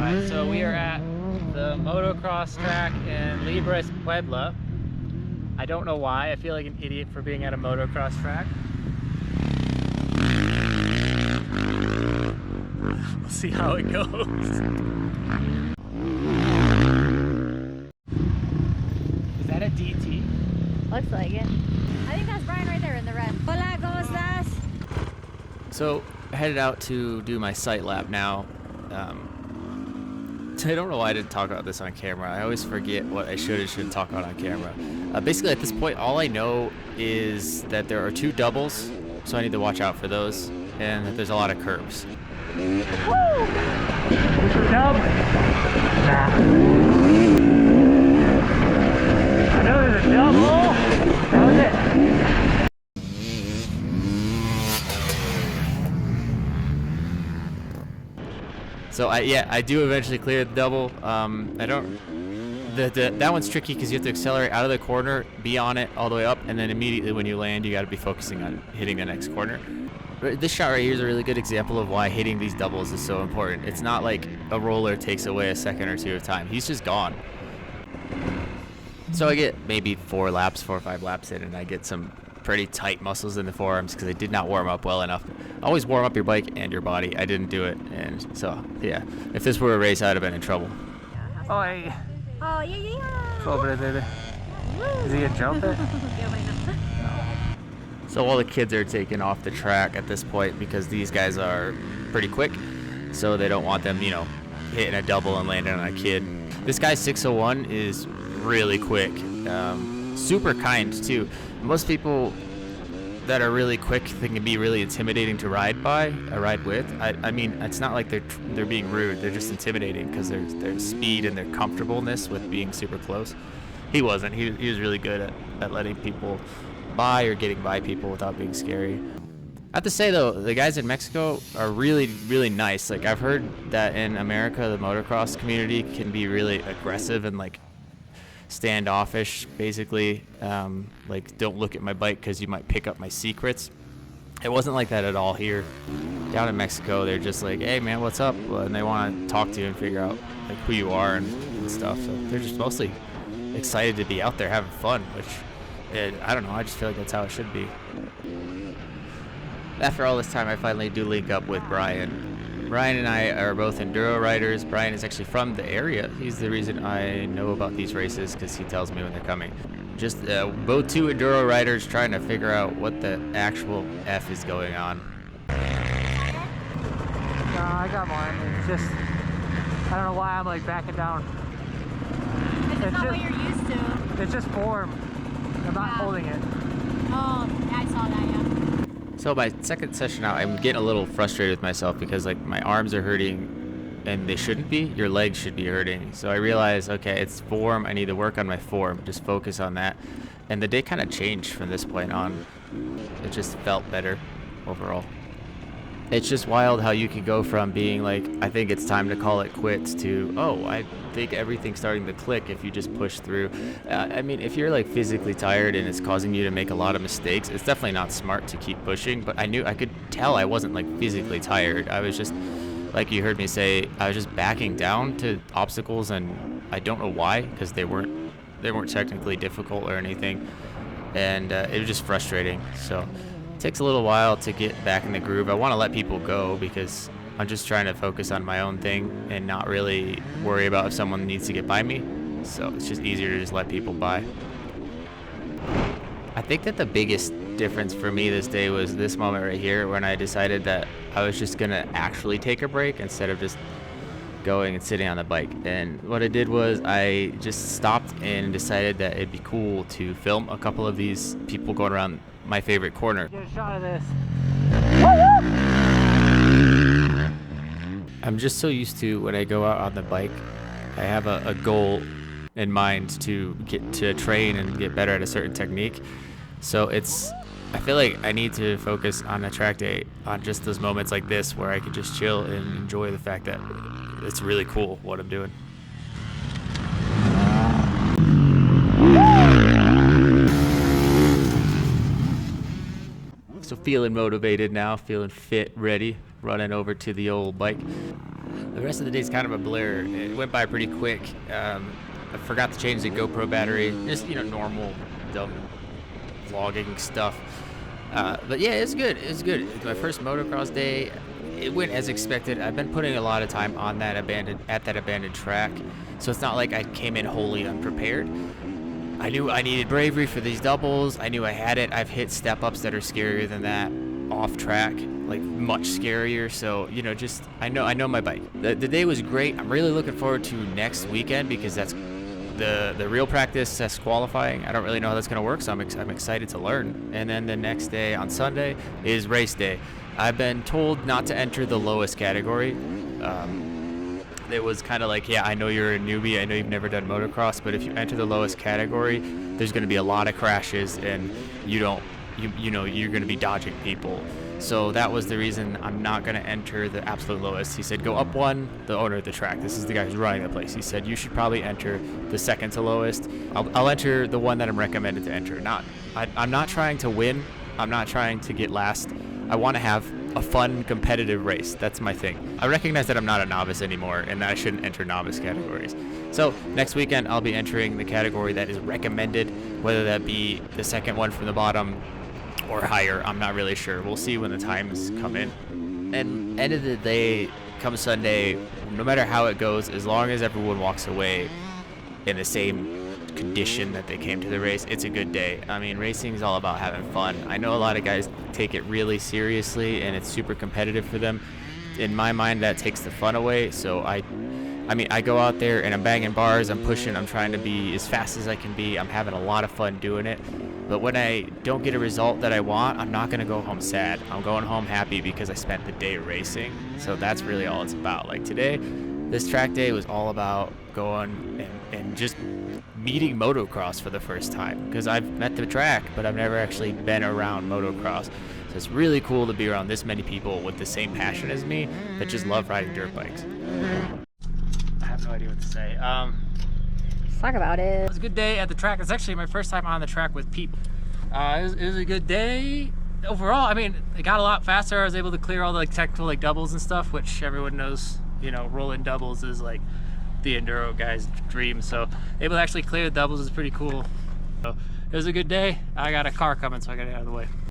Alright, so we are at the motocross track in Libres, Puebla. I don't know why, I feel like an idiot for being at a motocross track. We'll see how it goes. Is that a DT? Looks like it. I think that's Brian right there in the red. Hola, ¿cómo estás? So, headed out to do my sight lap now. I don't know why I didn't talk about this on camera. I always forget what I should and shouldn't talk about on camera. Basically, at this point, all I know is that there are 2 doubles, so I need to watch out for those, and that there's a lot of curves. Woo! Dub? Nah. I know there's a double. That was it. So I do eventually clear the double. That one's tricky because you have to accelerate out of the corner, be on it all the way up, and then immediately when you land, you got to be focusing on hitting the next corner. This shot right here is a really good example of why hitting these doubles is so important. It's not like a roller takes away a second or 2 of time. He's just gone. So I get maybe 4 or 5 laps in, and I get some pretty tight muscles in the forearms because I did not warm up well enough. Always warm up your bike and your body. I didn't do it, and so yeah. If this were a race, I'd have been in trouble. Oi. Oh, yeah. Sobre, baby. Is he gonna jump it? So all the kids are taking off the track at this point because these guys are pretty quick, so they don't want them, hitting a double and landing on a kid. This guy 601 is really quick, super kind too. Most people that are really quick, they can be really intimidating to ride with. I mean, it's not like they're being rude. They're just intimidating because their speed and their comfortableness with being super close. He wasn't. He was really good at letting people by or getting by people without being scary. I have to say though, the guys in Mexico are really, really nice. Like I've heard that in America, the motocross community can be really aggressive and like standoffish, basically. Like don't look at my bike because you might pick up my secrets. It wasn't like that at all here. Down in Mexico, they're just like, hey man, what's up? And they want to talk to you and figure out like who you are and stuff. So they're just mostly excited to be out there having fun, which I don't know, I just feel like that's how it should be. After all this time, I finally do link up with Brian. Brian and I are both Enduro riders. Brian is actually from the area. He's the reason I know about these races because he tells me when they're coming. Just both 2 Enduro riders trying to figure out what the actual F is going on. No, I got mine. It's just, I don't know why I'm like backing down. It's not what you're used to. It's just form. I'm not holding it. Oh, yeah, I saw that, yeah. So my second session out, I'm getting a little frustrated with myself because like my arms are hurting and they shouldn't be. Your legs should be hurting. So I realized, okay, it's form. I need to work on my form. Just focus on that. And the day kind of changed from this point on. It just felt better overall. It's just wild how you can go from being like, I think it's time to call it quits to, oh, I think everything's starting to click if you just push through. I mean, if you're like physically tired and it's causing you to make a lot of mistakes, it's definitely not smart to keep pushing, but I could tell I wasn't like physically tired. I was just, like you heard me say, I was just backing down to obstacles, and I don't know why, because they weren't technically difficult or anything, and it was just frustrating. So it takes a little while to get back in the groove. I want to let people go because I'm just trying to focus on my own thing and not really worry about if someone needs to get by me. So it's just easier to just let people by. I think that the biggest difference for me this day was this moment right here when I decided that I was just gonna actually take a break instead of just going and sitting on the bike. And what I did was I just stopped and decided that it'd be cool to film a couple of these people going around my favorite corner. Get a shot of this. I'm just so used to when I go out on the bike, I have a goal in mind to get to train and get better at a certain technique. So I feel like I need to focus on a track day on just those moments like this where I can just chill and enjoy the fact that it's really cool what I'm doing. So feeling motivated now, feeling fit, ready, running over to the old bike. The rest of the day is kind of a blur. It went by pretty quick. I forgot to change the GoPro battery. Just, normal, dumb vlogging stuff. But yeah, it's good. It's good. It's my first motocross day. It went as expected. I've been putting a lot of time on that abandoned track, so it's not like I came in wholly unprepared. I knew I needed bravery for these doubles. I knew I had it. I've hit step-ups that are scarier than that off track, like much scarier. So I know my bike. The day was great. I'm really looking forward to next weekend because that's the real practice test qualifying. I don't really know how that's going to work, so I'm excited to learn. And then the next day on Sunday is race day. I've been told not to enter the lowest category. It was kind of like, yeah, I know you're a newbie, I know you've never done motocross, but if you enter the lowest category, there's going to be a lot of crashes, and you're going to be dodging people. So that was the reason I'm not going to enter the absolute lowest. He said, go up one, the owner of the track. This is the guy who's running the place. He said, you should probably enter the second to lowest. I'll enter the one that I'm recommended to enter. I'm not trying to win. I'm not trying to get last. I want to have a fun, competitive race. That's my thing. I recognize that I'm not a novice anymore and that I shouldn't enter novice categories. So next weekend, I'll be entering the category that is recommended, whether that be the second one from the bottom or higher. I'm not really sure. We'll see when the times come in. And end of the day, come Sunday, no matter how it goes, as long as everyone walks away in the same condition that they came to the race, it's a good day. I mean, racing is all about having fun. I know a lot of guys take it really seriously and it's super competitive for them. In my mind, that takes the fun away. So I go out there and I'm banging bars, I'm pushing, I'm trying to be as fast as I can be. I'm having a lot of fun doing it. But when I don't get a result that I want, I'm not going to go home sad. I'm going home happy because I spent the day racing. So that's really all it's about. Like today, this track day was all about going and just meeting motocross for the first time, because I've met the track, but I've never actually been around motocross. So it's really cool to be around this many people with the same passion as me that just love riding dirt bikes. I have no idea what to say. Let's talk about it. It was a good day at the track. It's actually my first time on the track with people. It was a good day overall. I mean, it got a lot faster. I was able to clear all the technical doubles and stuff, which everyone knows, rolling doubles is like the Enduro guy's dream. So able to actually clear the doubles is pretty cool. So it was a good day. I got a car coming, so I gotta get out of the way.